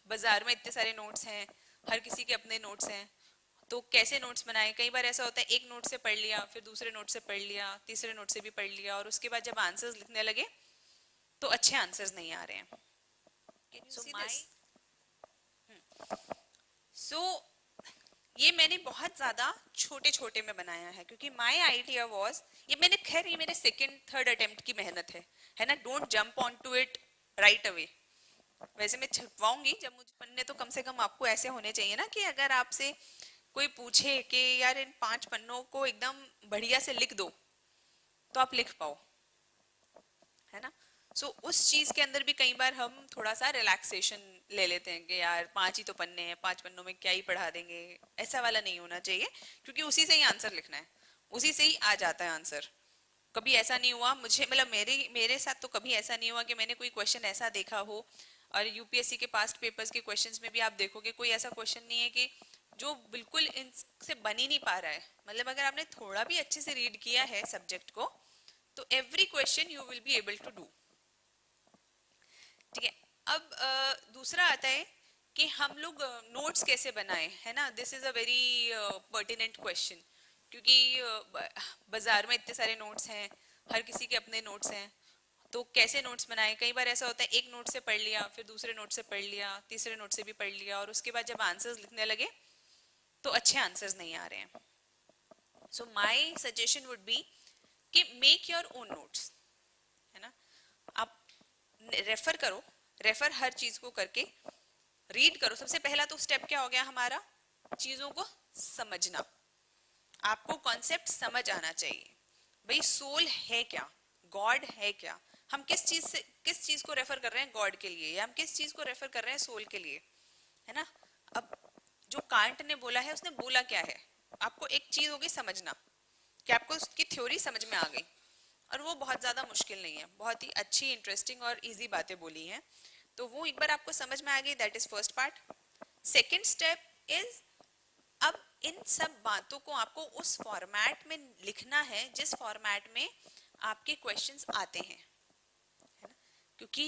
बाजार में इतने सारे नोट्स हैं, हर किसी के अपने नोट्स हैं, तो कैसे नोट्स बनाए। कई बार ऐसा होता है एक नोट से पढ़ लिया, फिर दूसरे नोट से पढ़ लिया, तीसरे नोट से भी पढ़ लिया, और उसके बाद जब आंसर्स लिखने लगे तो अच्छे आंसर्स नहीं आ रहे हैं। Can you see this? So ये मैंने बहुत ज्यादा छोटे छोटे में बनाया है, क्योंकि माई आइडिया वॉज, ये मैंने, खैर ये मेरे सेकेंड थर्ड अटेम्प्ट की मेहनत है ना। Don't jump on to it right away. वैसे मैं छपवाऊंगी जब मुझे पन्ने, तो कम से कम आपको ऐसे होने चाहिए ना कि अगर आपसे कोई पूछे कि यार इन 5 पन्नों को एकदम बढ़िया से लिख दो, तो आप लिख पाओ, है ना। उस चीज के अंदर भी कई बार हम थोड़ा सा रिलैक्सेशन ले लेते हैं कि यार 5 ही तो पन्ने हैं, 5 पन्नों में क्या ही पढ़ा देंगे। ऐसा वाला नहीं होना चाहिए, क्योंकि उसी से ही आंसर लिखना है, उसी से ही आ जाता है आंसर। कभी ऐसा नहीं हुआ मुझे, मतलब मेरे मेरे साथ तो कभी ऐसा नहीं हुआ कि मैंने कोई क्वेश्चन ऐसा देखा हो, और यूपीएससी के पास्ट पेपर्स के क्वेश्चंस में भी आप देखोगे कोई ऐसा क्वेश्चन नहीं है कि जो बिल्कुल इनसे बन ही नहीं पा रहा है। मतलब अगर आपने थोड़ा भी अच्छे से रीड किया है सब्जेक्ट को, तो every question you will be able to do. ठीक है। अब दूसरा आता है कि हम लोग नोट्स कैसे बनाएं, है ना। This is a very pertinent question, क्योंकि बाजार में इतने सारे नोट्स हैं, हर किसी के अपने नोट्स हैं, तो कैसे नोट्स बनाएं। कई बार ऐसा होता है एक नोट से पढ़ लिया, फिर दूसरे नोट से पढ़ लिया, तीसरे नोट से भी पढ़ लिया, और उसके बाद जब आंसर्स लिखने लगे तो अच्छे आंसर्स नहीं आ रहे हैं। So my suggestion would be कि मेक योर ओन नोट्स, है ना। आप रेफर करो, रेफर हर चीज को करके रीड करो। सबसे पहला तो स्टेप क्या हो गया हमारा, चीजों को समझना। आपको कॉन्सेप्ट समझ आना चाहिए। भाई सोल है क्या, गॉड है क्या, हम किस चीज को रेफर कर रहे हैं गॉड के लिए, या हम किस चीज को रेफर कर रहे हैं सोल के लिए, है ना। अब जो कांट ने बोला है, उसने बोला क्या है, आपको एक चीज होगी समझना, कि आपको उसकी थ्योरी समझ में आ गई, और वो बहुत ज्यादा मुश्किल नहीं है, बहुत ही अच्छी इंटरेस्टिंग और इजी बातें बोली हैं, तो वो एक बार आपको समझ में आ गई, that is first part. Second step is, अब इन सब बातों को आपको उस फॉर्मेट में लिखना है जिस फॉर्मेट में आपके क्वेश्चंस आते हैं, है ना। क्योंकि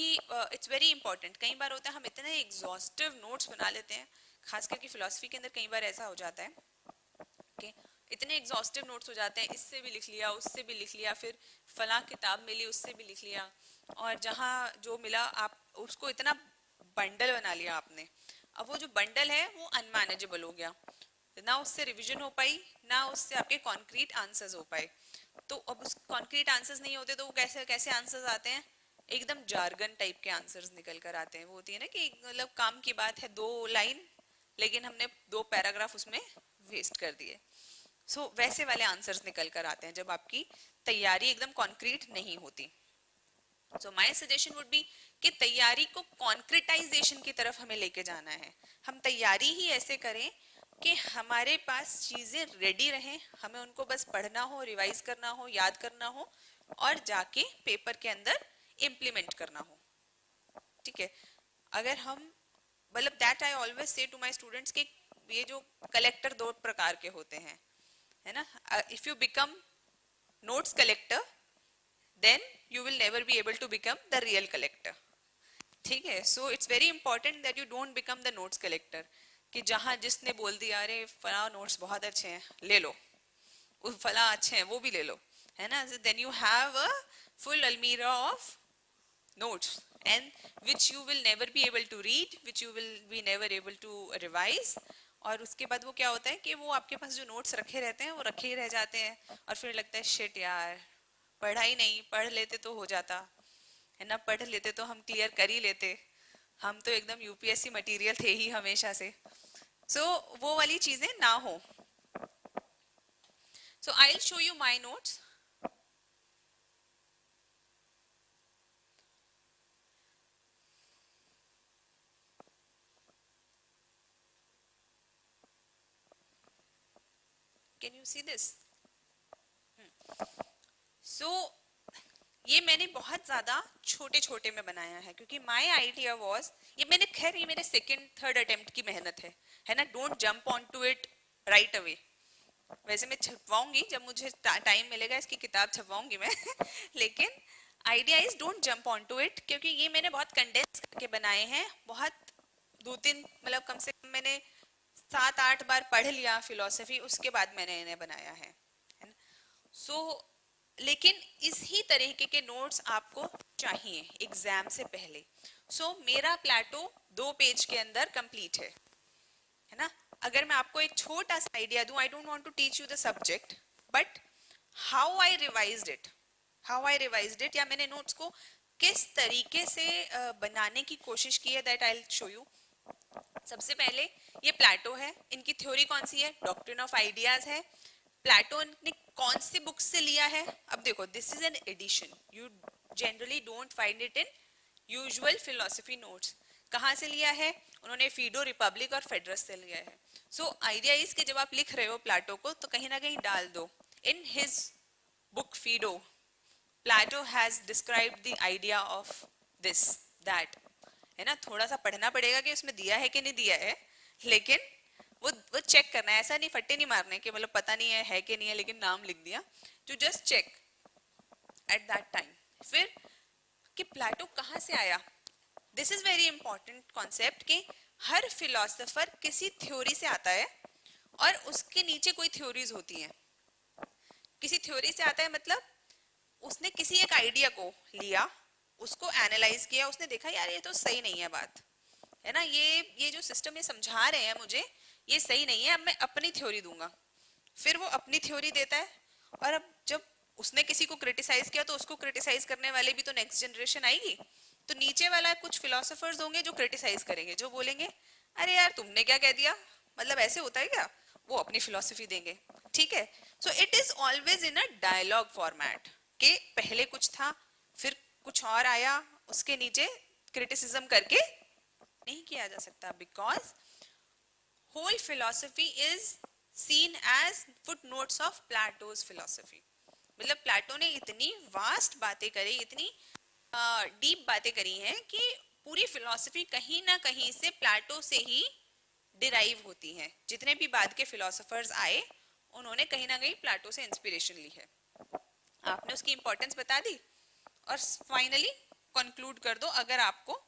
इट्स वेरी इंपॉर्टेंट। कई बार होता है हम इतने एग्जॉस्टिव नोट्स बना लेते हैं, खास करके फिलोसफी के अंदर कई बार ऐसा हो जाता है कि इतने एग्जॉस्टिव नोट्स हो जाते हैं, इससे भी लिख लिया, उससे भी लिख लिया, फिर फला किताब मिली उससे भी लिख लिया, और जहाँ जो मिला आप उसको इतना बंडल बना लिया आपने। अब वो जो बंडल है वो अनमैनेजेबल हो गया, ना उससे रिवीजन हो पाई, ना उससे आपके कॉन्क्रीट आंसर्स हो पाए। तो अब उस कॉन्क्रीट आंसर्स नहीं होते तो वो कैसे कैसे आंसर्स आते हैं, एकदम जार्गन टाइप के आंसर्स निकल कर आते हैं। वो होती है ना कि मतलब काम की बात है 2 लाइन, लेकिन हमने 2 पैराग्राफ उसमें वेस्ट कर दिए। वैसे वाले आंसर्स निकल कर आते हैं जब आपकी तैयारी एकदम कॉन्क्रीट नहीं होती। माय सजेशन वुड बी कि तैयारी को कॉन्क्रिटाइजेशन की तरफ हमें लेके जाना है। हम तैयारी ही ऐसे करें कि हमारे पास चीजें रेडी रहें, हमें उनको बस पढ़ना हो, रिवाइज करना हो, याद करना हो, और जाके पेपर के अंदर इम्प्लीमेंट करना हो। ठीक है। अगर हम, मतलब that I always say to my students कि ये जो कलेक्टर 2 प्रकार के होते हैं, है ना। If you become notes collector, then you will never be able to become the real collector। ठीक है। So it's very important that you don't become the notes collector, कि जहां जिसने बोल दिया अरे फला नोट्स बहुत अच्छे हैं ले लो, फला अच्छे हैं वो भी ले लो, है ना। Then you have a full अलमीरा of notes, and which you will never be able to read, which you will be never able to revise। और उसके बाद वो क्या होता है कि वो आपके पास जो नोट्स रखे रहते हैं वो रखे ही रह जाते हैं, और फिर लगता है शिट यार, पढ़ा ही नहीं, पढ़ लेते तो हो जाता, है ना, पढ़ लेते तो हम क्लियर कर ही लेते, हम तो एकदम यूपीएससी मटेरियल थे ही हमेशा से। वो वाली चीजें ना हो। I will show you my notes. Can you see this? So ये मैंने बहुत ज्यादा छोटे छोटे में बनाया है, क्योंकि माय आइडिया वाज, ये मैंने, खैर ये मेरे सेकंड थर्ड अटेम्प्ट की मेहनत है ना। Don't jump on to it right away. वैसे मैं छपवाऊंगी जब मुझे टाइम मिलेगा, इसकी किताब छपवाऊंगी मैं लेकिन idea is don't jump on to it, क्योंकि ये मैंने बहुत कंडेंस करके बनाए हैं, बहुत 2 2-3 मतलब कम से कम मैंने 7-8 बार पढ़ लिया फिलोसफी, उसके बाद मैंने इन्हें बनाया है ना। सो लेकिन इसी तरीके के नोट्स आपको चाहिए एग्जाम से पहले। सो मेरा प्लेटो 2 पेज के अंदर कंप्लीट है ना। अगर मैं आपको एक छोटा सा आइडिया दूं, I don't want to teach you the subject, but how I revised it या मैंने नोट्स को किस तरीके से बनाने की कोशिश की है, that I will show you. सबसे पहले ये प्लेटो है, इनकी थ्योरी कौन सी है, डॉक्ट्रिन ऑफ आइडियाज है। प्लेटो ने कौन सी बुक से लिया है, अब देखो this is an addition, you generally don't find it in usual philosophy notes. कहाँ से लिया है उन्होंने, फीडो, रिपब्लिक और फेडरस से लिया है। सो आइडिया इज कि जब आप लिख रहे हो प्लेटो को तो कहीं ना कहीं डाल दो in his book Phaedo Plato has described the idea of this that, है ना। थोड़ा सा पढ़ना पड़ेगा कि उसमें दिया है कि नहीं दिया है, लेकिन वो चेक करना है, ऐसा नहीं फट्टे नहीं मारने कि मतलब पता नहीं है कि नहीं है लेकिन नाम लिख दिया, to just check at that time. फिर कि प्लेटो कहाँ से आया, this is very important concept कि हर फिलोसोफर किसी थ्योरी से आता है और उसके नीचे कोई थ्योरीज होती हैं। किसी थ्योरी से आता है मतलब उसने किसी एक आइडिया को लिया, उसको एनालाइज किया, उसने देखा यार ये तो सही नहीं है बात, है ना, ये जो सिस्टम ये समझा रहे हैं मुझे ये सही नहीं है, अब मैं अपनी थ्योरी दूंगा। फिर वो अपनी थ्योरी देता है, और अब जब उसने किसी को क्रिटिसाइज किया तो उसको क्रिटिसाइज करने वाले भी तो नेक्स्ट जनरेशन आएगी, तो नीचे वाला कुछ फिलोसोफर्स होंगे जो क्रिटिसाइज करेंगे, जो बोलेंगे अरे यार तुमने क्या कह दिया, मतलब ऐसे होता है क्या, वो अपनी फिलोसफी देंगे, ठीक है। So it is always in a dialogue format के पहले कुछ था फिर कुछ और आया, उसके नीचे क्रिटिसिज्म करके नहीं किया जा सकता, because whole philosophy is seen as footnotes of Plato's philosophy. मतलब प्लेटो ने इतनी वास्ट बातें करी, इतनी डीप बातें करी हैं कि पूरी फिलोसफी कहीं ना कहीं से प्लेटो से ही डिराइव होती है। जितने भी बाद के फिलोसोफर्स आए उन्होंने कहीं ना कहीं प्लेटो से इंस्पिरेशन ली है। आपने उसकी इंपॉर्टेंस बता दी और फाइनली कंक्लूड कर दो अगर आपको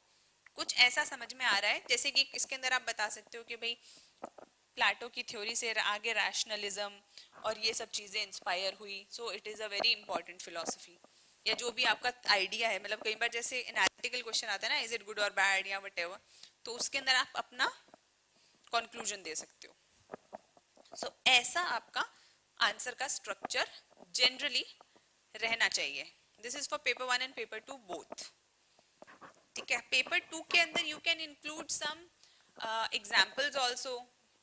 कुछ ऐसा समझ में आ रहा है, जैसे कि इसके अंदर आप बता सकते हो कि भाई प्लेटो की थ्योरी से आगे रैशनलिज्म और ये सब चीजें इंस्पायर हुई, सो it is a very important philosophy. या जो भी आपका आइडिया है, मतलब कई बार जैसे एनालिटिकल क्वेश्चन आता है ना, इज इट गुड और बैड या व्हाटएवर, तो उसके अंदर आप अपना कंक्लूजन दे सकते हो। सो ऐसा आपका आंसर का स्ट्रक्चर जनरली रहना चाहिए। This is for paper 1 and paper 2 both, ठीक है। पेपर 2 के अंदर you can include some examples also,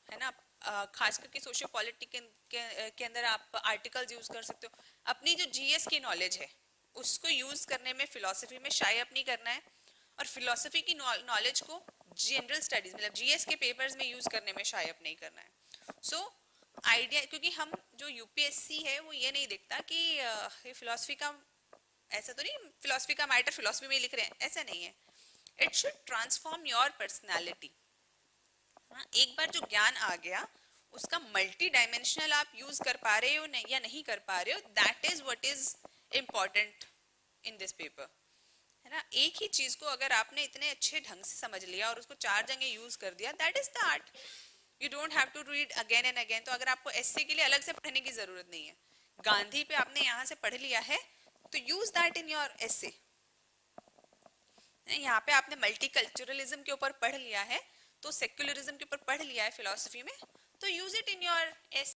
है ना। खास करके सोशियो पॉलिटिक के अंदर आप आर्टिकल्स यूज कर सकते हो। अपनी जो जीएस की नॉलेज है उसको यूज करने में फिलोसफी में शाई अप नहीं करना है, और फिलोसफी की नॉलेज को जनरल स्टडीज मतलब जीएस के पेपर्स में यूज करने में शाई अप नहीं करना है। सो आइडिया, क्योंकि हम जो यूपीएससी है वो ये नहीं देखता कि ये फिलोसफी का, ऐसा तो नहीं फिलोसफी का मैटर फिलोसफी में ही लिख रहे हैं, ऐसा नहीं है। It should transform your personality. एक बार जो ज्ञान आ गया उसका मल्टी डायमेंशनल आप यूज कर पा रहे हो या नहीं कर पा रहे हो, that is what is important in this paper, है ना। एक ही चीज को अगर आपने इतने अच्छे ढंग से समझ लिया और उसको 4 जगह यूज कर दिया, that is the art. You don't have to read again and again. तो अगर आपको एसए के लिए अलग से पढ़ने की जरूरत नहीं है, गांधी पे आपने यहाँ से पढ़ लिया है तो use that in your essay. यहाँ पे आपने मल्टीकल्चरलिज्म के ऊपर पढ़ लिया है, तो सेक्युलरिज्म के ऊपर पढ़ लिया है फिलोसफी में, तो use it in your S